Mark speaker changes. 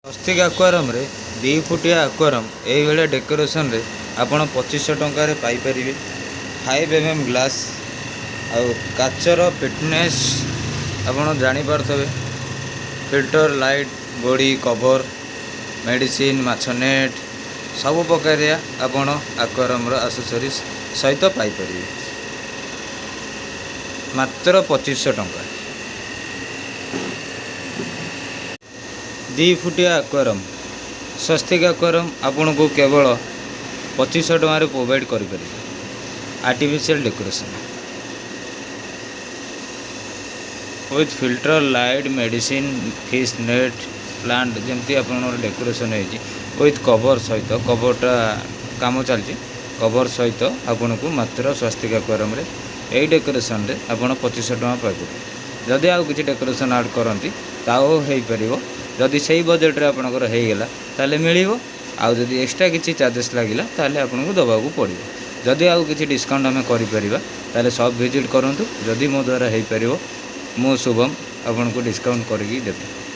Speaker 1: स्वस्तिक आक्वारियम रे 2 फुटिया आक्वारियम यही भाया डेकोरेशन रे आपण 2500 टंकार पाइपर 5 mm ग्लास आउ काचर फिटनेस आपण जापारे filter light body cover medicine माछ नेट सब प्रकार आपण आक्वारियम आसेसरीज सहित पाइपर मात्र 2500 टंका 2 फुटिया आक्वारियम स्वस्तिक आक्वारियम आपन को केवल 2500 टंका प्रोवाइड करें artificial decoration with filter light medicine fish net plant जमती आप डेकोरेशन विथ कवर सहित कवरटा काम चलती कवर सहित आपन को मात्र स्वस्तिक आक्वारियम यही डेकोरेशन रे आपन 2500 टंका पाइबे जदि आउ किसी डेकोरेशन ऐड करती ताओ हो पार जदि से बजेट रे आपनकर हो गला ताले मिलिबो आउ जदि एक्स्ट्रा किसी चार्जेस लागिला ताले आपनको दबाकू पड़िबो जदि आउ किसी डिस्काउंट आमे करि परिबा ताले सब विजिट करंतु जदि मो द्वारा हो पारिबो मो शुभम आपनको डिस्काउंट करके देबे।